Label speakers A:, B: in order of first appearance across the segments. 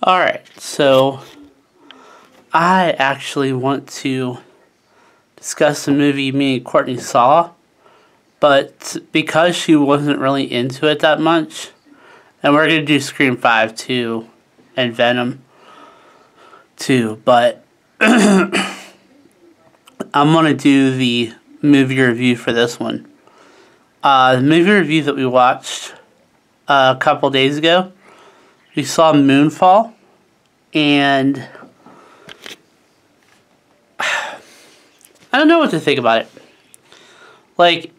A: Alright, so I actually want to discuss a movie me and Courtney saw, but because she wasn't really into it that much, and we're going to do Scream 5 too, and Venom too, but I'm going to do the movie review for this one. The movie review that we watched a couple days ago, we saw Moonfall, and I don't know what to think about it. Like,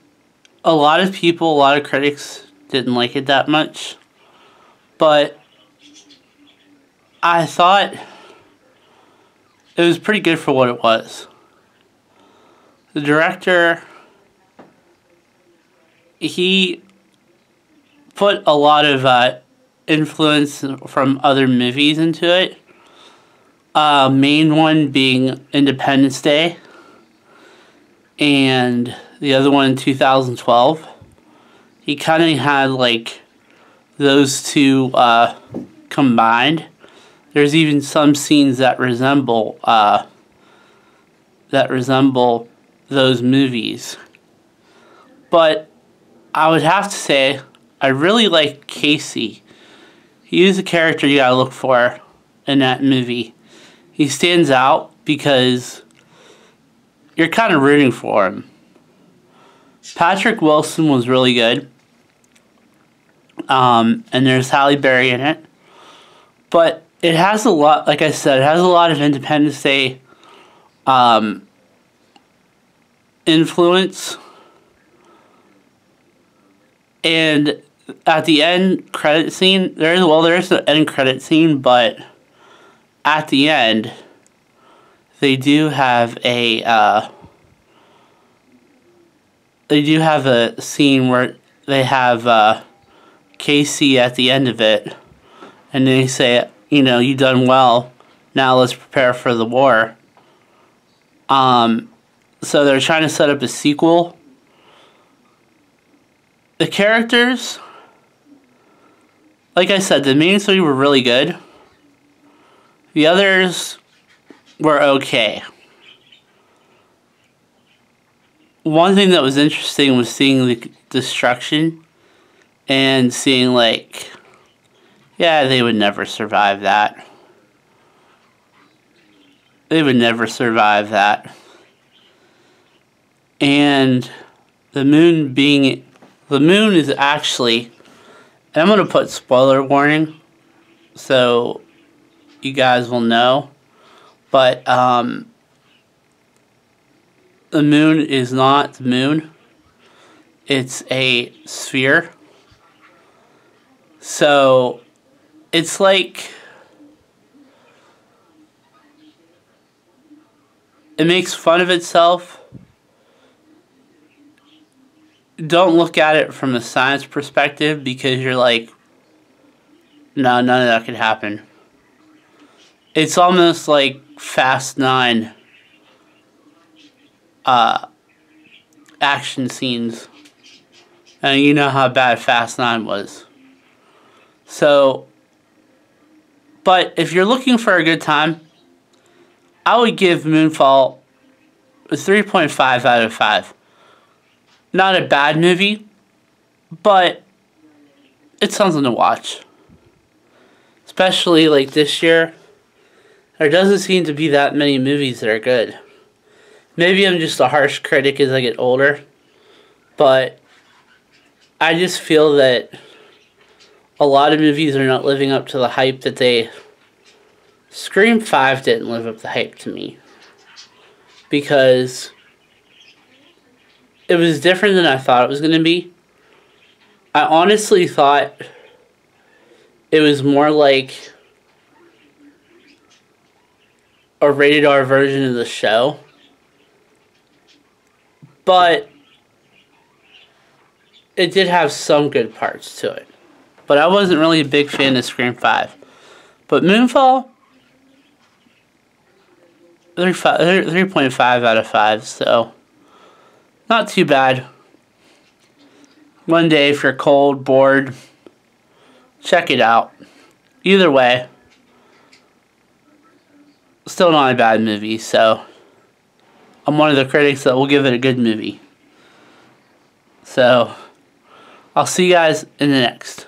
A: a lot of people, a lot of critics didn't like it that much, but I thought it was pretty good for what it was. The director, he put a lot of influence from other movies into it. Main one being Independence Day, and the other one 2012. He kind of had like those two combined. There's even some scenes that resemble those movies. But I would have to say I really like Casey. He is a character you gotta look for in that movie. He stands out because you're kind of rooting for him. Patrick Wilson was really good. And there's Halle Berry in it. But it has a lot, like I said, it has a lot of Independence Day influence. And at the end credit scene, there's an end credit scene, but at the end, they do have a scene where they have Casey at the end of it, and they say, you know, you done well. Now let's prepare for the war. So they're trying to set up a sequel. The characters, like I said, the main three were really good. The others were okay. One thing that was interesting was seeing the destruction and seeing like, yeah, they would never survive that. They would never survive that. And the moon is actually, and I'm going to put spoiler warning so you guys will know, but the moon is not the moon. It's a sphere. So it's like, it makes fun of itself. Don't look at it from a science perspective because you're like, no, none of that could happen. It's almost like Fast 9 action scenes. And you know how bad Fast 9 was. So, but if you're looking for a good time, I would give Moonfall a 3.5 out of 5. Not a bad movie, but it's something to watch. Especially like this year, there doesn't seem to be that many movies that are good. Maybe I'm just a harsh critic as I get older, but I just feel that a lot of movies are not living up to the hype that they... Scream 5 didn't live up to the hype to me. Because it was different than I thought it was going to be. I honestly thought it was more like a rated R version of the show. But it did have some good parts to it. But I wasn't really a big fan of Scream 5. But Moonfall, 3.5 out of 5, so not too bad. One day if you're cold, bored, check it out. Either way, still not a bad movie, so I'm one of the critics that will give it a good movie. So, I'll see you guys in the next.